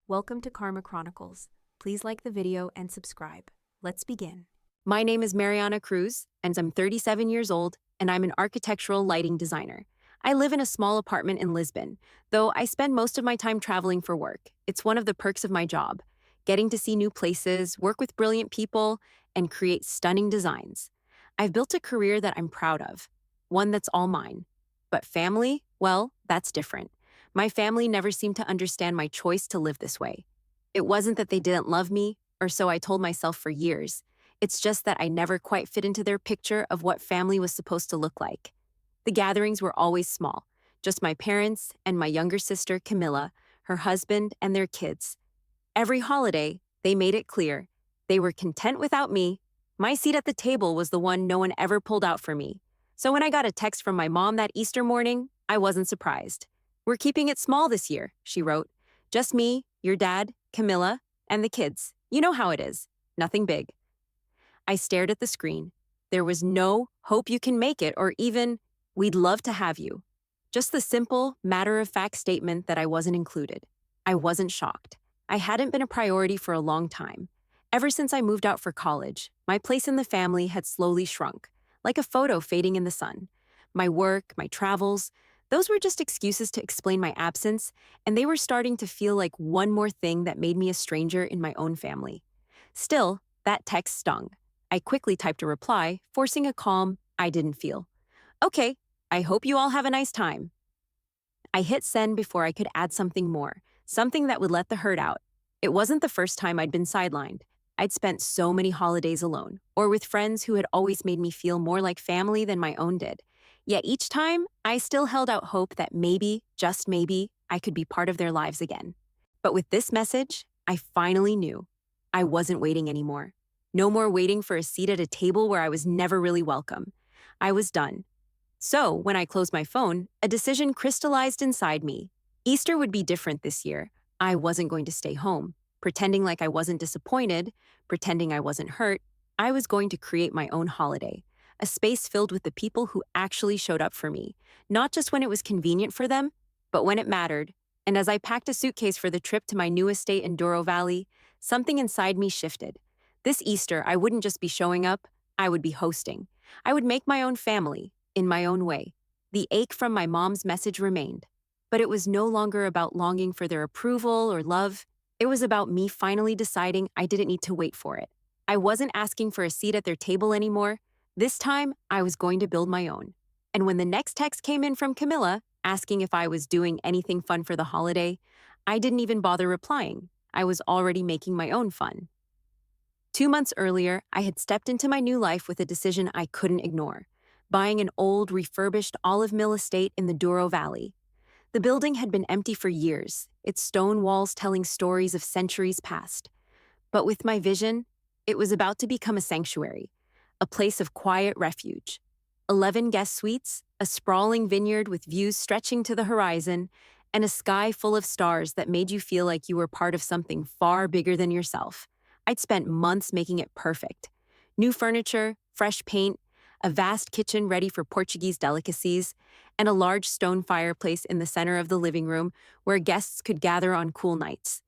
Welcome to Karma Chronicles. Please like the video and subscribe. Let's begin. My name is Mariana Cruz, and I'm 37 years old, and I'm an architectural lighting designer. I live in a small apartment in Lisbon, though I spend most of my time traveling for work. It's one of the perks of my job, getting to see new places, work with brilliant people, and create stunning designs. I've built a career that I'm proud of, one that's all mine. But family, well, that's different. My family never seemed to understand my choice to live this way. It wasn't that they didn't love me, or so I told myself for years. It's just that I never quite fit into their picture of what family was supposed to look like. The gatherings were always small, just my parents and my younger sister, Camilla, her husband, and their kids. Every holiday, they made it clear they were content without me. My seat at the table was the one no one ever pulled out for me. So when I got a text from my mom that Easter morning, I wasn't surprised. "We're keeping it small this year," she wrote. "Just me, your dad, Camilla, and the kids. You know how it is. Nothing big." I stared at the screen. There was no "hope you can make it" or even "we'd love to have you." Just the simple, matter-of-fact statement that I wasn't included. I wasn't shocked. I hadn't been a priority for a long time. Ever since I moved out for college, my place in the family had slowly shrunk, like a photo fading in the sun. My work, my travels, those were just excuses to explain my absence, and they were starting to feel like one more thing that made me a stranger in my own family. Still, that text stung. I quickly typed a reply, forcing a calm I didn't feel. "Okay, I hope you all have a nice time." I hit send before I could add something more, something that would let the hurt out. It wasn't the first time I'd been sidelined. I'd spent so many holidays alone, or with friends who had always made me feel more like family than my own did. Yet each time, I still held out hope that maybe, just maybe, I could be part of their lives again. But with this message, I finally knew. I wasn't waiting anymore. No more waiting for a seat at a table where I was never really welcome. I was done. So, when I closed my phone, a decision crystallized inside me. Easter would be different this year. I wasn't going to stay home, pretending like I wasn't disappointed, pretending I wasn't hurt. I was going to create my own holiday, a space filled with the people who actually showed up for me, not just when it was convenient for them, but when it mattered. And as I packed a suitcase for the trip to my new estate in Douro Valley, something inside me shifted. This Easter, I wouldn't just be showing up, I would be hosting. I would make my own family, in my own way. The ache from my mom's message remained, but it was no longer about longing for their approval or love. It was about me finally deciding I didn't need to wait for it. I wasn't asking for a seat at their table anymore. This time, I was going to build my own. And when the next text came in from Camilla, asking if I was doing anything fun for the holiday, I didn't even bother replying. I was already making my own fun. 2 months earlier, I had stepped into my new life with a decision I couldn't ignore: buying an old, refurbished olive mill estate in the Douro Valley. The building had been empty for years, its stone walls telling stories of centuries past. But with my vision, it was about to become a sanctuary, a place of quiet refuge. 11 guest suites, a sprawling vineyard with views stretching to the horizon, and a sky full of stars that made you feel like you were part of something far bigger than yourself. I'd spent months making it perfect. New furniture, fresh paint, a vast kitchen ready for Portuguese delicacies, and a large stone fireplace in the center of the living room where guests could gather on cool nights.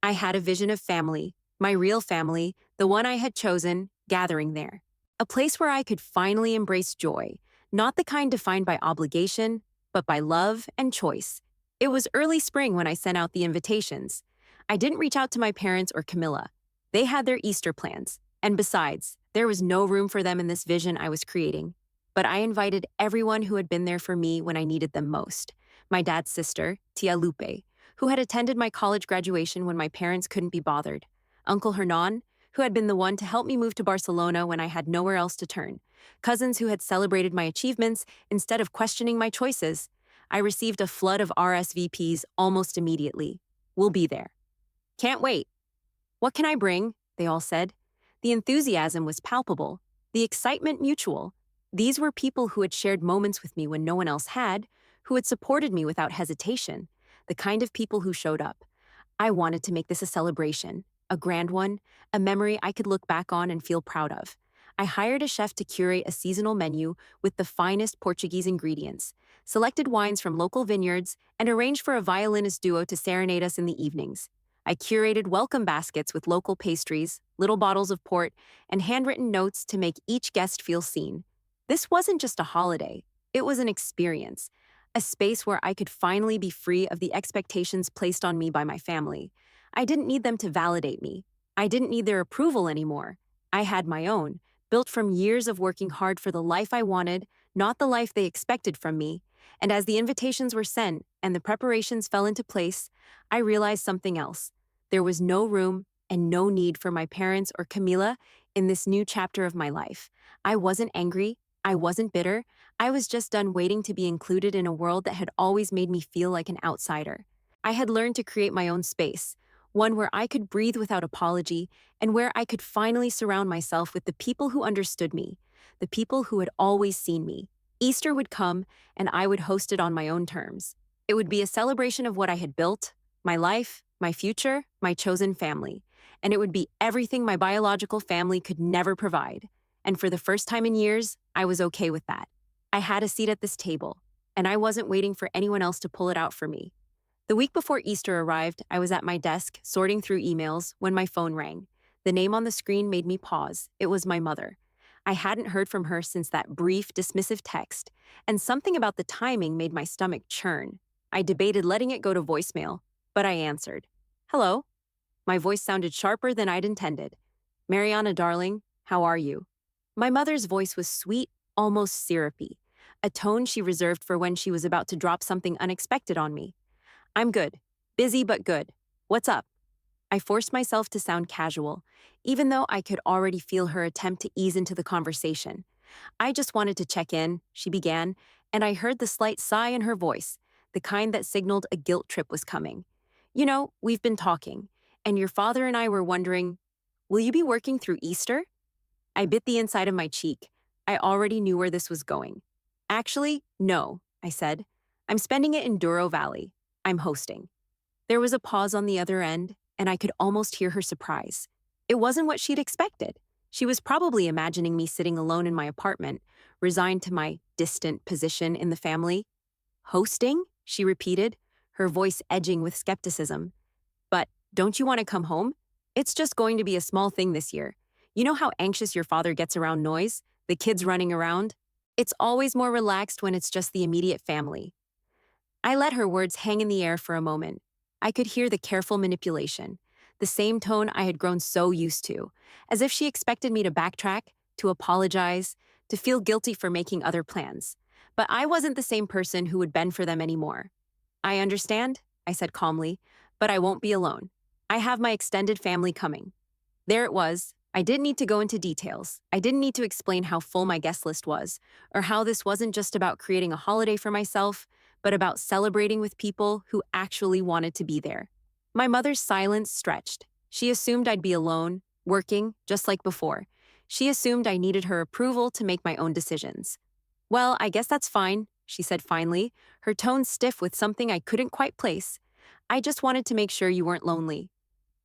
I had a vision of family, my real family, the one I had chosen, gathering there. A place where I could finally embrace joy, not the kind defined by obligation, but by love and choice. It was early spring when I sent out the invitations. I didn't reach out to my parents or Camilla. They had their Easter plans, and besides, there was no room for them in this vision I was creating. But I invited everyone who had been there for me when I needed them most. My dad's sister, Tia Lupe, who had attended my college graduation when my parents couldn't be bothered. Uncle Hernan, who had been the one to help me move to Barcelona when I had nowhere else to turn. Cousins who had celebrated my achievements instead of questioning my choices. I received a flood of RSVPs almost immediately. "We'll be there." "Can't wait." "What can I bring?" they all said. The enthusiasm was palpable, the excitement mutual. These were people who had shared moments with me when no one else had, who had supported me without hesitation, the kind of people who showed up. I wanted to make this a celebration, a grand one, a memory I could look back on and feel proud of. I hired a chef to curate a seasonal menu with the finest Portuguese ingredients, selected wines from local vineyards, and arranged for a violinist duo to serenade us in the evenings. I curated welcome baskets with local pastries, little bottles of port, and handwritten notes to make each guest feel seen. This wasn't just a holiday, it was an experience, a space where I could finally be free of the expectations placed on me by my family. I didn't need them to validate me. I didn't need their approval anymore. I had my own, built from years of working hard for the life I wanted, not the life they expected from me. And as the invitations were sent and the preparations fell into place, I realized something else. There was no room and no need for my parents or Camila in this new chapter of my life. I wasn't angry. I wasn't bitter. I was just done waiting to be included in a world that had always made me feel like an outsider. I had learned to create my own space, one where I could breathe without apology and where I could finally surround myself with the people who understood me, the people who had always seen me. Easter would come, and I would host it on my own terms. It would be a celebration of what I had built, my life, my future, my chosen family. And it would be everything my biological family could never provide. And for the first time in years, I was okay with that. I had a seat at this table, and I wasn't waiting for anyone else to pull it out for me. The week before Easter arrived, I was at my desk, sorting through emails, when my phone rang. The name on the screen made me pause. It was my mother. I hadn't heard from her since that brief, dismissive text, and something about the timing made my stomach churn. I debated letting it go to voicemail, but I answered. Hello? My voice sounded sharper than I'd intended. Mariana, darling, how are you? My mother's voice was sweet, almost syrupy, a tone she reserved for when she was about to drop something unexpected on me. I'm good. Busy but good. What's up? I forced myself to sound casual, even though I could already feel her attempt to ease into the conversation. I just wanted to check in, she began, and I heard the slight sigh in her voice, the kind that signaled a guilt trip was coming. You know, we've been talking, and your father and I were wondering, will you be working through Easter? I bit the inside of my cheek. I already knew where this was going. Actually, no, I said. I'm spending it in Douro Valley. I'm hosting. There was a pause on the other end, and I could almost hear her surprise. It wasn't what she'd expected. She was probably imagining me sitting alone in my apartment, resigned to my distant position in the family. Hosting? She repeated, her voice edging with skepticism. But don't you want to come home? It's just going to be a small thing this year. You know how anxious your father gets around noise? The kids running around? It's always more relaxed when it's just the immediate family. I let her words hang in the air for a moment. I could hear the careful manipulation, the same tone I had grown so used to, as if she expected me to backtrack, to apologize, to feel guilty for making other plans. But I wasn't the same person who would bend for them anymore. I understand, I said calmly, but I won't be alone. I have my extended family coming. There it was. I didn't need to go into details. I didn't need to explain how full my guest list was, or how this wasn't just about creating a holiday for myself, but about celebrating with people who actually wanted to be there. My mother's silence stretched. She assumed I'd be alone, working, just like before. She assumed I needed her approval to make my own decisions. Well, I guess that's fine, she said finally, her tone stiff with something I couldn't quite place. I just wanted to make sure you weren't lonely.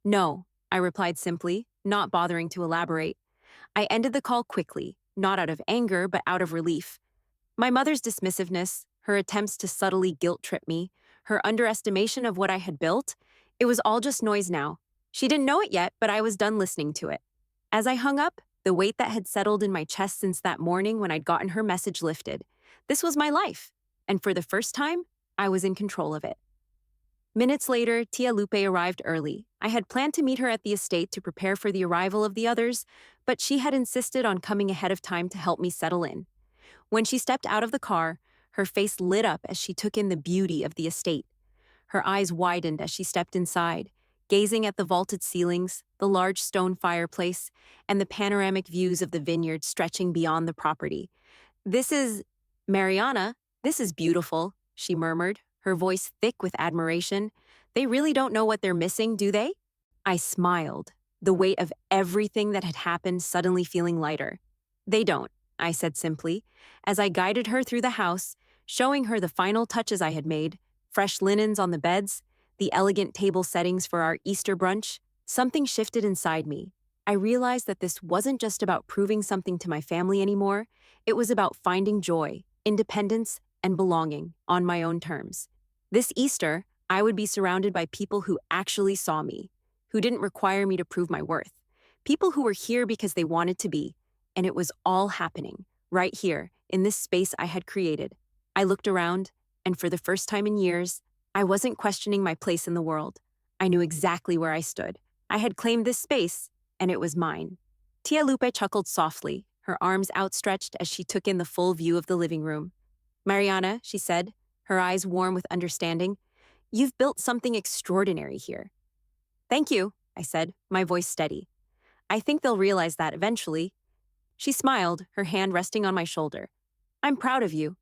No, I replied simply, not bothering to elaborate. I ended the call quickly, not out of anger, but out of relief. My mother's dismissiveness, her attempts to subtly guilt-trip me, her underestimation of what I had built, it was all just noise now. She didn't know it yet, but I was done listening to it. As I hung up, the weight that had settled in my chest since that morning when I'd gotten her message lifted. This was my life, and for the first time, I was in control of it. Minutes later, Tia Lupe arrived early. I had planned to meet her at the estate to prepare for the arrival of the others, but she had insisted on coming ahead of time to help me settle in. When she stepped out of the car, her face lit up as she took in the beauty of the estate. Her eyes widened as she stepped inside, gazing at the vaulted ceilings, the large stone fireplace, and the panoramic views of the vineyard stretching beyond the property. Mariana, this is beautiful, she murmured, her voice thick with admiration. They really don't know what they're missing, do they? I smiled, the weight of everything that had happened suddenly feeling lighter. They don't, I said simply, as I guided her through the house, showing her the final touches I had made, fresh linens on the beds, the elegant table settings for our Easter brunch. Something shifted inside me. I realized that this wasn't just about proving something to my family anymore. It was about finding joy, independence, and belonging on my own terms. This Easter, I would be surrounded by people who actually saw me, who didn't require me to prove my worth, people who were here because they wanted to be, and it was all happening, right here, in this space I had created. I looked around, and for the first time in years, I wasn't questioning my place in the world. I knew exactly where I stood. I had claimed this space, and it was mine. Tia Lupe chuckled softly, her arms outstretched as she took in the full view of the living room. Mariana, she said, her eyes warm with understanding, you've built something extraordinary here. Thank you, I said, my voice steady. I think they'll realize that eventually. She smiled, her hand resting on my shoulder. I'm proud of you.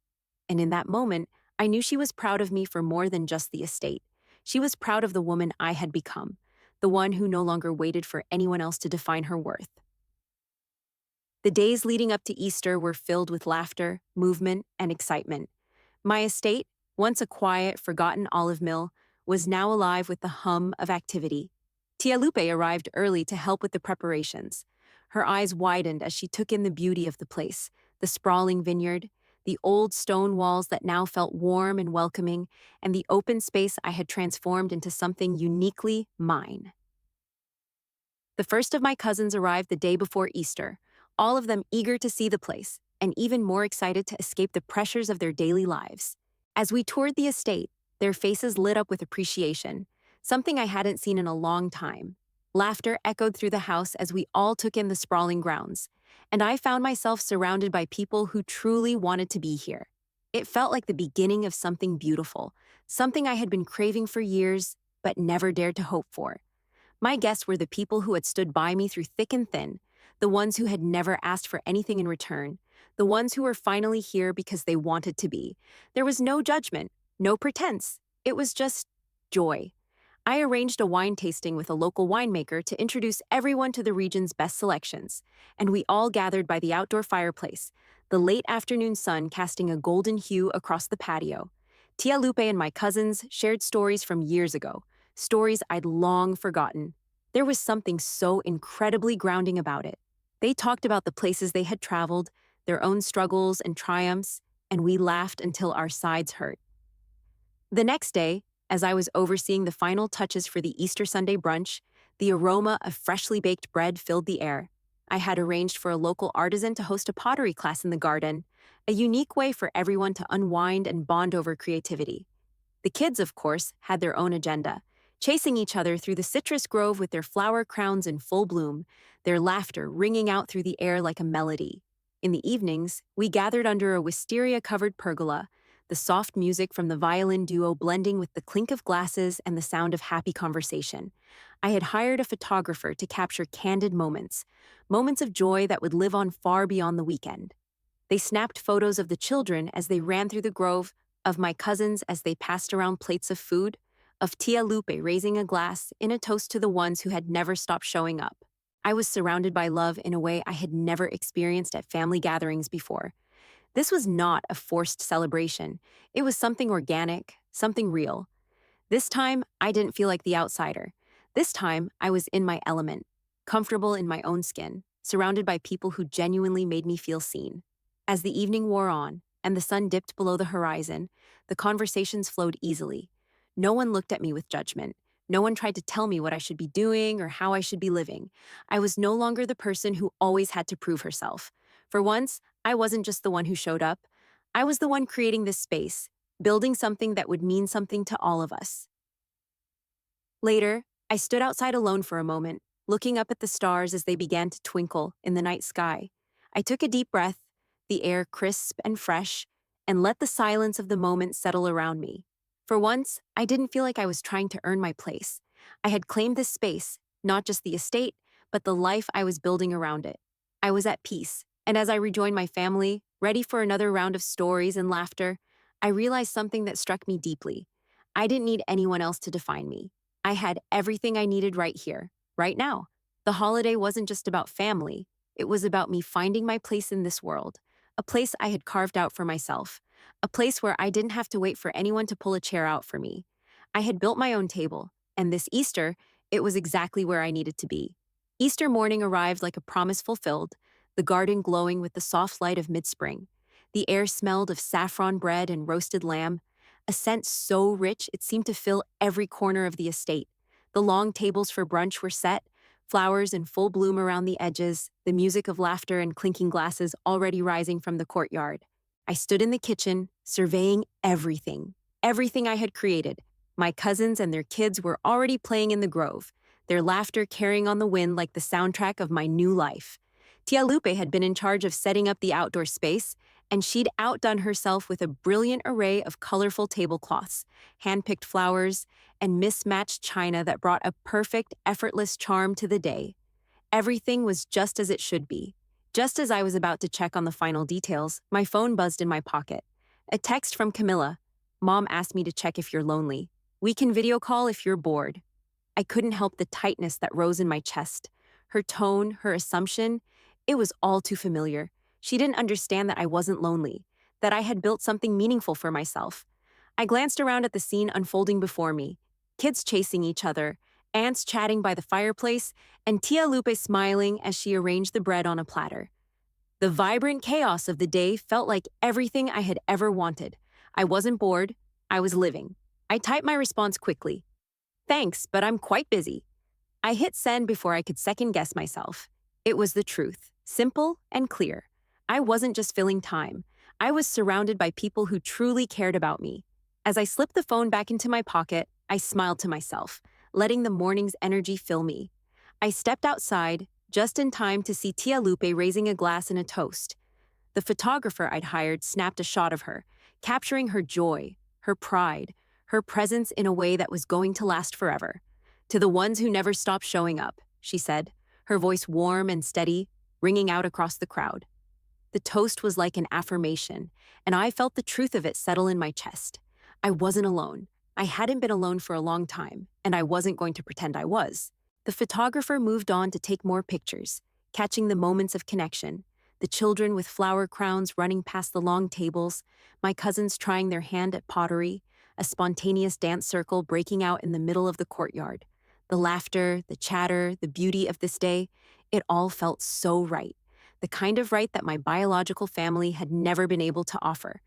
And in that moment, I knew she was proud of me for more than just the estate. She was proud of the woman I had become, the one who no longer waited for anyone else to define her worth. The days leading up to Easter were filled with laughter, movement, and excitement. My estate, once a quiet, forgotten olive mill, was now alive with the hum of activity. Tia Lupe arrived early to help with the preparations. Her eyes widened as she took in the beauty of the place, the sprawling vineyard, the old stone walls that now felt warm and welcoming, and the open space I had transformed into something uniquely mine. The first of my cousins arrived the day before Easter, all of them eager to see the place, and even more excited to escape the pressures of their daily lives. As we toured the estate, their faces lit up with appreciation, something I hadn't seen in a long time. Laughter echoed through the house as we all took in the sprawling grounds, and I found myself surrounded by people who truly wanted to be here. It felt like the beginning of something beautiful, something I had been craving for years, but never dared to hope for. My guests were the people who had stood by me through thick and thin, the ones who had never asked for anything in return, the ones who were finally here because they wanted to be. There was no judgment, no pretense. It was just joy. I arranged a wine tasting with a local winemaker to introduce everyone to the region's best selections, and we all gathered by the outdoor fireplace, the late afternoon sun casting a golden hue across the patio. Tia Lupe and my cousins shared stories from years ago, stories I'd long forgotten. There was something so incredibly grounding about it. They talked about the places they had traveled, their own struggles and triumphs, and we laughed until our sides hurt. The next day, as I was overseeing the final touches for the Easter Sunday brunch, the aroma of freshly baked bread filled the air. I had arranged for a local artisan to host a pottery class in the garden, a unique way for everyone to unwind and bond over creativity. The kids, of course, had their own agenda, chasing each other through the citrus grove with their flower crowns in full bloom, their laughter ringing out through the air like a melody. In the evenings, we gathered under a wisteria-covered pergola, the soft music from the violin duo blending with the clink of glasses and the sound of happy conversation. I had hired a photographer to capture candid moments, moments of joy that would live on far beyond the weekend. They snapped photos of the children as they ran through the grove, of my cousins as they passed around plates of food, of Tia Lupe raising a glass in a toast to the ones who had never stopped showing up. I was surrounded by love in a way I had never experienced at family gatherings before. This was not a forced celebration. It was something organic, something real. This time, I didn't feel like the outsider. This time, I was in my element, comfortable in my own skin, surrounded by people who genuinely made me feel seen. As the evening wore on, and the sun dipped below the horizon, the conversations flowed easily. No one looked at me with judgment. No one tried to tell me what I should be doing or how I should be living. I was no longer the person who always had to prove herself. For once, I wasn't just the one who showed up. I was the one creating this space, building something that would mean something to all of us. Later, I stood outside alone for a moment, looking up at the stars as they began to twinkle in the night sky. I took a deep breath, the air crisp and fresh, and let the silence of the moment settle around me. For once, I didn't feel like I was trying to earn my place. I had claimed this space, not just the estate, but the life I was building around it. I was at peace, and as I rejoined my family, ready for another round of stories and laughter, I realized something that struck me deeply. I didn't need anyone else to define me. I had everything I needed right here, right now. The holiday wasn't just about family. It was about me finding my place in this world, a place I had carved out for myself, a place where I didn't have to wait for anyone to pull a chair out for me. I had built my own table, and this Easter, it was exactly where I needed to be. Easter morning arrived like a promise fulfilled, the garden glowing with the soft light of mid-spring. The air smelled of saffron bread and roasted lamb. a scent so rich it seemed to fill every corner of the estate. The long tables for brunch were set, flowers in full bloom around the edges, the music of laughter and clinking glasses already rising from the courtyard. I stood in the kitchen, surveying everything I had created. My cousins and their kids were already playing in the grove, their laughter carrying on the wind like the soundtrack of my new life. Tia Lupe had been in charge of setting up the outdoor space, and she'd outdone herself with a brilliant array of colorful tablecloths, hand-picked flowers, and mismatched china that brought a perfect, effortless charm to the day. Everything was just as it should be. Just as I was about to check on the final details, my phone buzzed in my pocket. A text from Camilla. Mom asked me to check if you're lonely. We can video call if you're bored. I couldn't help the tightness that rose in my chest. Her tone, her assumption, it was all too familiar. She didn't understand that I wasn't lonely, that I had built something meaningful for myself. I glanced around at the scene unfolding before me. Kids chasing each other, aunts chatting by the fireplace, and Tia Lupe smiling as she arranged the bread on a platter. The vibrant chaos of the day felt like everything I had ever wanted. I wasn't bored, I was living. I typed my response quickly. Thanks, but I'm quite busy. I hit send before I could second-guess myself. It was the truth, simple and clear. I wasn't just filling time. I was surrounded by people who truly cared about me. As I slipped the phone back into my pocket, I smiled to myself, letting the morning's energy fill me. I stepped outside, just in time to see Tia Lupe raising a glass and a toast. The photographer I'd hired snapped a shot of her, capturing her joy, her pride, her presence in a way that was going to last forever. To the ones who never stopped showing up, she said, her voice warm and steady, ringing out across the crowd. The toast was like an affirmation, and I felt the truth of it settle in my chest. I wasn't alone. I hadn't been alone for a long time, and I wasn't going to pretend I was. The photographer moved on to take more pictures, catching the moments of connection. The children with flower crowns running past the long tables, my cousins trying their hand at pottery, a spontaneous dance circle breaking out in the middle of the courtyard. The laughter, the chatter, the beauty of this day, it all felt so right. The kind of right that my biological family had never been able to offer.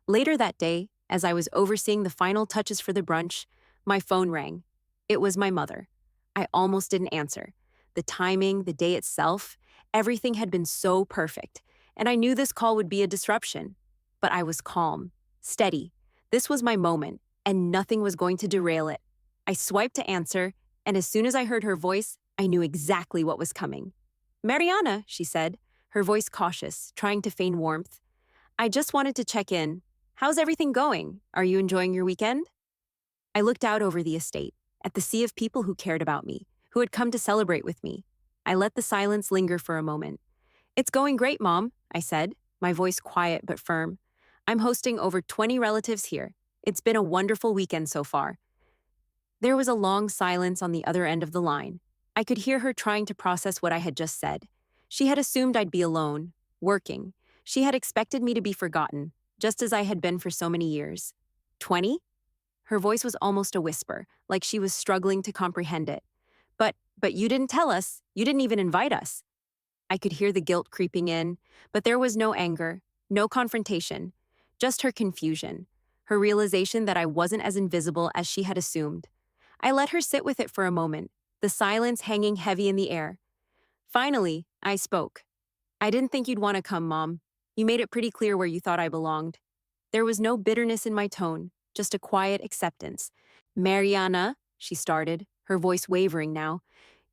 Later that day, as I was overseeing the final touches for the brunch, my phone rang. It was my mother. I almost didn't answer. The timing, the day itself, everything had been so perfect, and I knew this call would be a disruption. But I was calm, steady. This was my moment, and nothing was going to derail it. I swiped to answer, and as soon as I heard her voice, I knew exactly what was coming. Mariana, she said, her voice cautious, trying to feign warmth. I just wanted to check in. How's everything going? Are you enjoying your weekend? I looked out over the estate, at the sea of people who cared about me, who had come to celebrate with me. I let the silence linger for a moment. It's going great, Mom, I said, my voice quiet but firm. I'm hosting over 20 relatives here. It's been a wonderful weekend so far. There was a long silence on the other end of the line. I could hear her trying to process what I had just said. She had assumed I'd be alone, working. She had expected me to be forgotten, just as I had been for so many years. 20? Her voice was almost a whisper, like she was struggling to comprehend it. But you didn't tell us. You didn't even invite us. I could hear the guilt creeping in, but there was no anger, no confrontation, just her confusion, her realization that I wasn't as invisible as she had assumed. I let her sit with it for a moment, the silence hanging heavy in the air. Finally, I spoke. I didn't think you'd want to come, Mom. You made it pretty clear where you thought I belonged. There was no bitterness in my tone, just a quiet acceptance. Mariana, she started, her voice wavering now.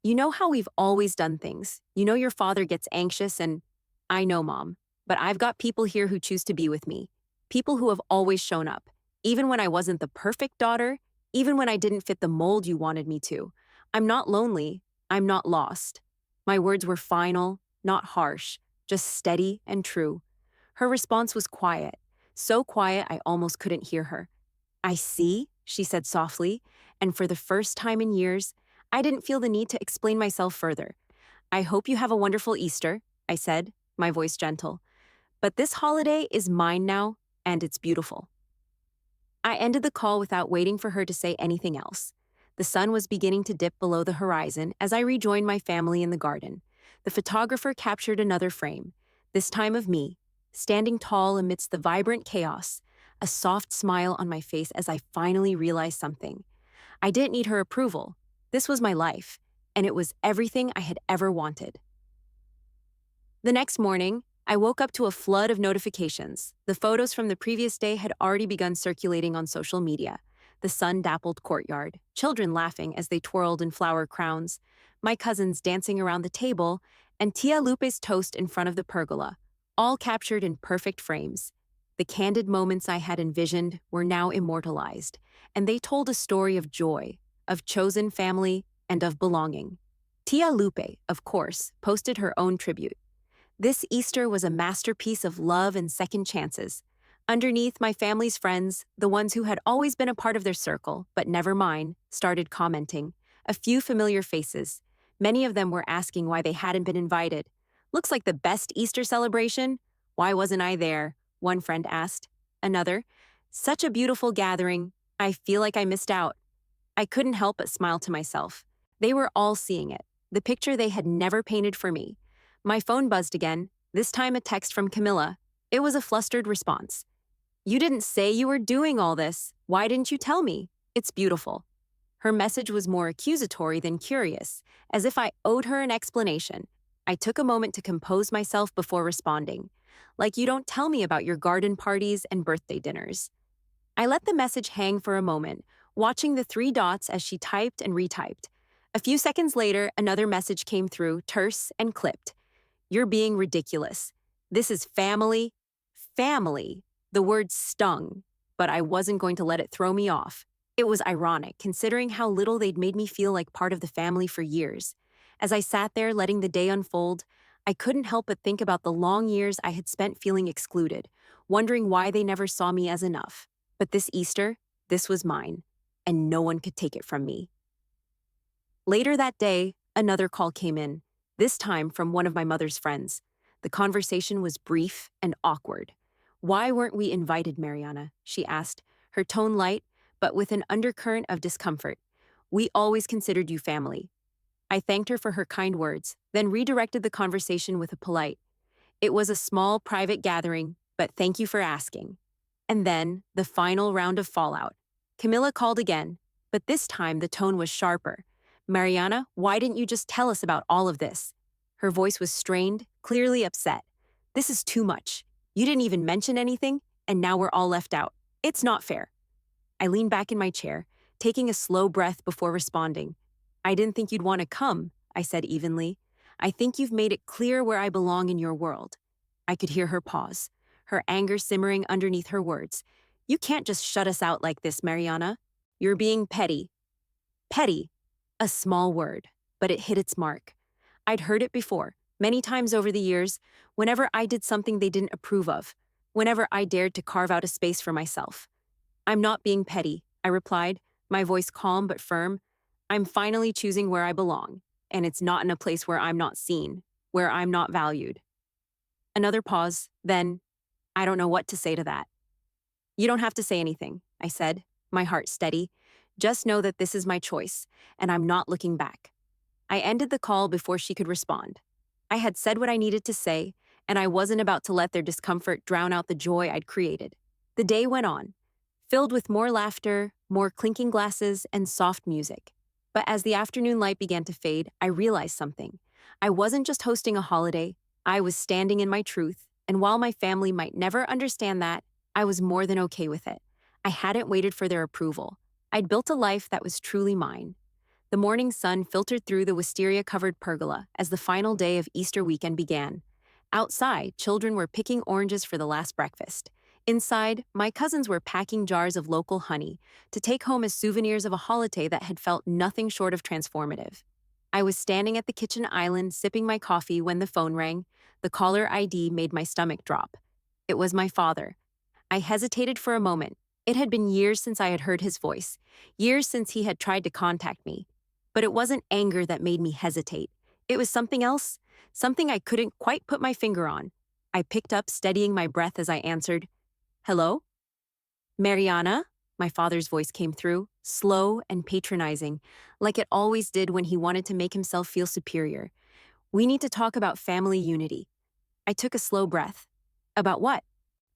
You know how we've always done things. You know your father gets anxious and... I know, Mom, but I've got people here who choose to be with me. People who have always shown up, even when I wasn't the perfect daughter, even when I didn't fit the mold you wanted me to. I'm not lonely. I'm not lost. My words were final, not harsh, just steady and true. Her response was quiet, so quiet I almost couldn't hear her. I see, she said softly, and for the first time in years, I didn't feel the need to explain myself further. I hope you have a wonderful Easter, I said, my voice gentle. But this holiday is mine now, and it's beautiful. I ended the call without waiting for her to say anything else. The sun was beginning to dip below the horizon as I rejoined my family in the garden. The photographer captured another frame, this time of me, standing tall amidst the vibrant chaos, a soft smile on my face as I finally realized something. I didn't need her approval. This was my life, and it was everything I had ever wanted. The next morning, I woke up to a flood of notifications. The photos from the previous day had already begun circulating on social media. The sun-dappled courtyard, children laughing as they twirled in flower crowns, my cousins dancing around the table, and Tia Lupe's toast in front of the pergola, all captured in perfect frames. The candid moments I had envisioned were now immortalized, and they told a story of joy, of chosen family, and of belonging. Tia Lupe, of course, posted her own tribute. This Easter was a masterpiece of love and second chances. Underneath, my family's friends, the ones who had always been a part of their circle, but never mine, started commenting. A few familiar faces. Many of them were asking why they hadn't been invited. "Looks like the best Easter celebration. Why wasn't I there?" one friend asked. Another, "Such a beautiful gathering. I feel like I missed out." I couldn't help but smile to myself. They were all seeing it, the picture they had never painted for me. My phone buzzed again, this time a text from Camilla. It was a flustered response. "You didn't say you were doing all this. Why didn't you tell me? It's beautiful." Her message was more accusatory than curious, as if I owed her an explanation. I took a moment to compose myself before responding. "Like you don't tell me about your garden parties and birthday dinners." I let the message hang for a moment, watching the three dots as she typed and retyped. A few seconds later, another message came through, terse and clipped. "You're being ridiculous. This is family." Family. The word stung, but I wasn't going to let it throw me off. It was ironic, considering how little they'd made me feel like part of the family for years. As I sat there letting the day unfold, I couldn't help but think about the long years I had spent feeling excluded, wondering why they never saw me as enough. But this Easter, this was mine, and no one could take it from me. Later that day, another call came in, this time from one of my mother's friends. The conversation was brief and awkward. "Why weren't we invited, Mariana?" she asked, her tone light, but with an undercurrent of discomfort. "We always considered you family." I thanked her for her kind words, then redirected the conversation with a polite, "It was a small, private gathering, but thank you for asking." And then, the final round of fallout. Camilla called again, but this time the tone was sharper. "Mariana, why didn't you just tell us about all of this?" Her voice was strained, clearly upset. "This is too much. You didn't even mention anything, and now we're all left out. It's not fair." I leaned back in my chair, taking a slow breath before responding. "I didn't think you'd want to come," I said evenly. "I think you've made it clear where I belong in your world." I could hear her pause, her anger simmering underneath her words. "You can't just shut us out like this, Mariana. You're being petty." Petty. A small word, but it hit its mark. I'd heard it before, many times over the years, whenever I did something they didn't approve of, whenever I dared to carve out a space for myself. "I'm not being petty," I replied, my voice calm but firm. "I'm finally choosing where I belong, and it's not in a place where I'm not seen, where I'm not valued." Another pause, then, "I don't know what to say to that." "You don't have to say anything," I said, my heart steady. "Just know that this is my choice, and I'm not looking back." I ended the call before she could respond. I had said what I needed to say, and I wasn't about to let their discomfort drown out the joy I'd created. The day went on, filled with more laughter, more clinking glasses, and soft music. But as the afternoon light began to fade, I realized something. I wasn't just hosting a holiday, I was standing in my truth, and while my family might never understand that, I was more than okay with it. I hadn't waited for their approval. I'd built a life that was truly mine. The morning sun filtered through the wisteria-covered pergola as the final day of Easter weekend began. Outside, children were picking oranges for the last breakfast. Inside, my cousins were packing jars of local honey to take home as souvenirs of a holiday that had felt nothing short of transformative. I was standing at the kitchen island sipping my coffee when the phone rang. The caller ID made my stomach drop. It was my father. I hesitated for a moment. It had been years since I had heard his voice, years since he had tried to contact me. But it wasn't anger that made me hesitate. It was something else, something I couldn't quite put my finger on. I picked up, steadying my breath as I answered. "Hello?" "Mariana?" My father's voice came through, slow and patronizing, like it always did when he wanted to make himself feel superior. "We need to talk about family unity." I took a slow breath. "About what?"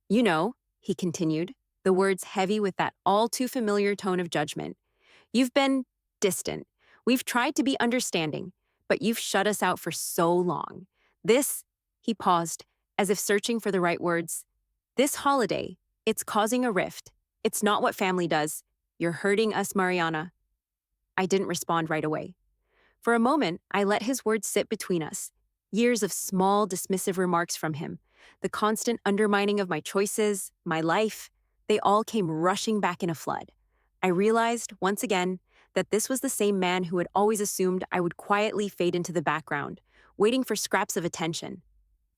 "You know," he continued. the words heavy with that all too familiar tone of judgment. You've been distant. We've tried to be understanding, but you've shut us out for so long. This, he paused, as if searching for the right words. This holiday, it's causing a rift. It's not what family does. You're hurting us, Mariana. I didn't respond right away. For a moment, I let his words sit between us. Years of small, dismissive remarks from him, the constant undermining of my choices, my life, they all came rushing back in a flood. I realized, once again, that this was the same man who had always assumed I would quietly fade into the background, waiting for scraps of attention.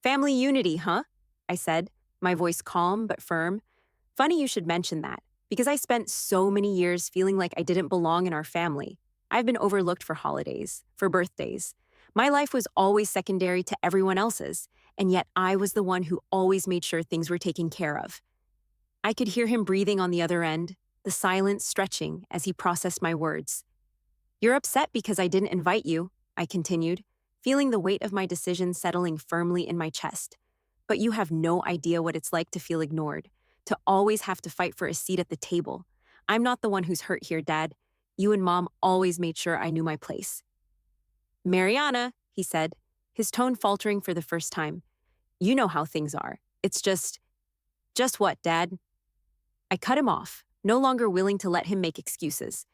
Family unity, huh? I said, my voice calm but firm. Funny you should mention that, because I spent so many years feeling like I didn't belong in our family. I've been overlooked for holidays, for birthdays. My life was always secondary to everyone else's, and yet I was the one who always made sure things were taken care of. I could hear him breathing on the other end, the silence stretching as he processed my words. You're upset because I didn't invite you, I continued, feeling the weight of my decision settling firmly in my chest. But you have no idea what it's like to feel ignored, to always have to fight for a seat at the table. I'm not the one who's hurt here, Dad. You and Mom always made sure I knew my place. Mariana, he said, his tone faltering for the first time. You know how things are. It's just what, Dad? I cut him off, no longer willing to let him make excuses.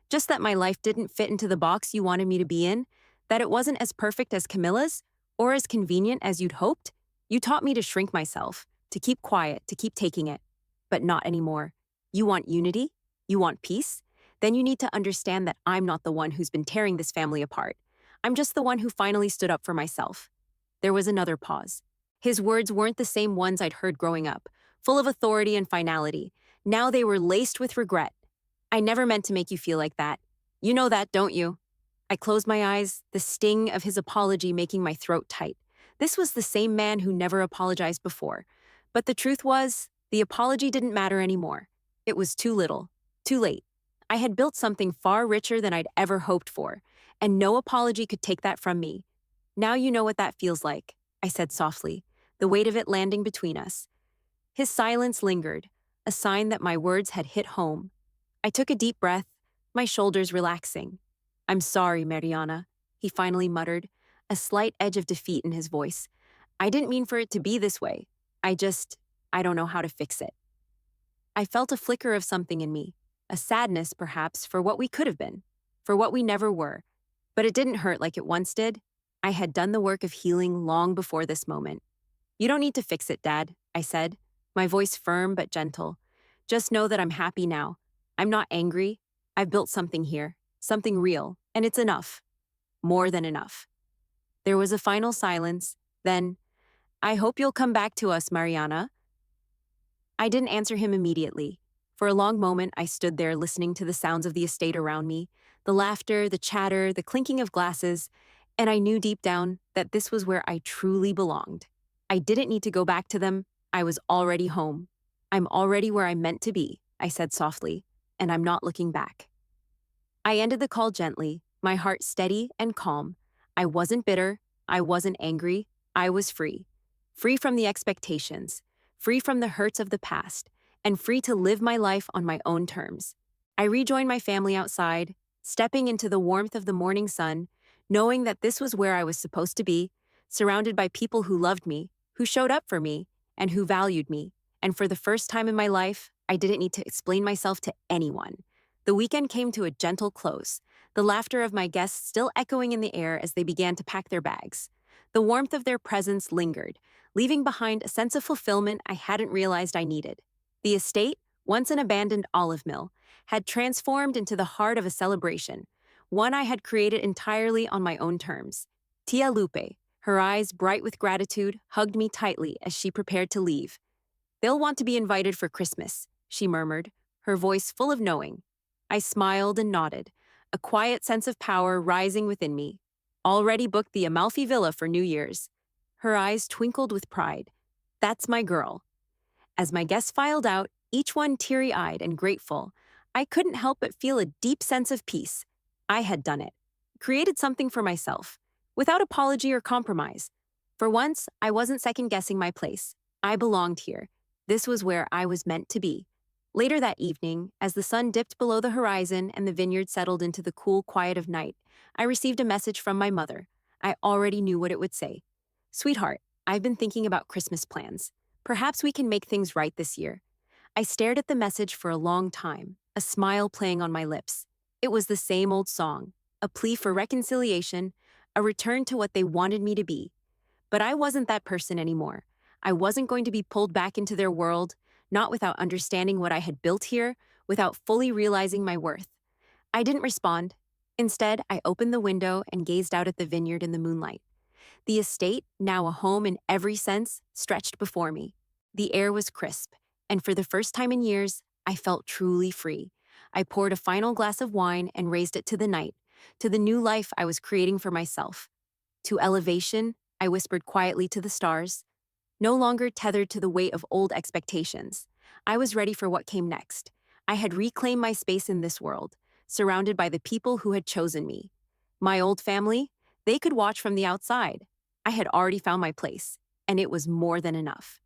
Just that my life didn't fit into the box you wanted me to be in, that it wasn't as perfect as Camilla's, or as convenient as you'd hoped. You taught me to shrink myself, to keep quiet, to keep taking it. But not anymore. You want unity? You want peace? Then you need to understand that I'm not the one who's been tearing this family apart. I'm just the one who finally stood up for myself. There was another pause. His words weren't the same ones I'd heard growing up, full of authority and finality. Now they were laced with regret. I never meant to make you feel like that. You know that, don't you? I closed my eyes, the sting of his apology making my throat tight. This was the same man who never apologized before. But the truth was, the apology didn't matter anymore. It was too little, too late. I had built something far richer than I'd ever hoped for, and no apology could take that from me. Now you know what that feels like, I said softly, the weight of it landing between us. His silence lingered, a sign that my words had hit home. I took a deep breath, my shoulders relaxing. I'm sorry, Mariana, he finally muttered, a slight edge of defeat in his voice. I didn't mean for it to be this way. I don't know how to fix it. I felt a flicker of something in me, a sadness perhaps for what we could have been, for what we never were. But it didn't hurt like it once did. I had done the work of healing long before this moment. You don't need to fix it, Dad, I said, my voice firm but gentle. Just know that I'm happy now. I'm not angry. I've built something here, something real, and it's enough. More than enough. There was a final silence, then, I hope you'll come back to us, Mariana. I didn't answer him immediately. For a long moment, I stood there listening to the sounds of the estate around me, the laughter, the chatter, the clinking of glasses, and I knew deep down that this was where I truly belonged. I didn't need to go back to them. I was already home. I'm already where I'm meant to be, I said softly, and I'm not looking back. I ended the call gently, my heart steady and calm. I wasn't bitter. I wasn't angry. I was free. Free from the expectations, free from the hurts of the past, and free to live my life on my own terms. I rejoined my family outside, stepping into the warmth of the morning sun, knowing that this was where I was supposed to be, surrounded by people who loved me, who showed up for me, and who valued me. And for the first time in my life, I didn't need to explain myself to anyone. The weekend came to a gentle close, the laughter of my guests still echoing in the air as they began to pack their bags. The warmth of their presence lingered, leaving behind a sense of fulfillment I hadn't realized I needed. The estate, once an abandoned olive mill, had transformed into the heart of a celebration, one I had created entirely on my own terms. Tia Lupe, her eyes bright with gratitude, hugged me tightly as she prepared to leave. They'll want to be invited for Christmas, she murmured, her voice full of knowing. I smiled and nodded, a quiet sense of power rising within me. Already booked the Amalfi Villa for New Year's. Her eyes twinkled with pride. That's my girl. As my guests filed out, each one teary-eyed and grateful, I couldn't help but feel a deep sense of peace. I had done it. Created something for myself, without apology or compromise. For once, I wasn't second-guessing my place. I belonged here. This was where I was meant to be. Later that evening, as the sun dipped below the horizon and the vineyard settled into the cool quiet of night, I received a message from my mother. I already knew what it would say. Sweetheart, I've been thinking about Christmas plans. Perhaps we can make things right this year. I stared at the message for a long time, a smile playing on my lips. It was the same old song, a plea for reconciliation, a return to what they wanted me to be. But I wasn't that person anymore. I wasn't going to be pulled back into their world, not without understanding what I had built here, without fully realizing my worth. I didn't respond. Instead, I opened the window and gazed out at the vineyard in the moonlight. The estate, now a home in every sense, stretched before me. The air was crisp, and for the first time in years, I felt truly free. I poured a final glass of wine and raised it to the night, to the new life I was creating for myself. To elevation, I whispered quietly to the stars, no longer tethered to the weight of old expectations. I was ready for what came next. I had reclaimed my space in this world, surrounded by the people who had chosen me. My old family, they could watch from the outside. I had already found my place, and it was more than enough.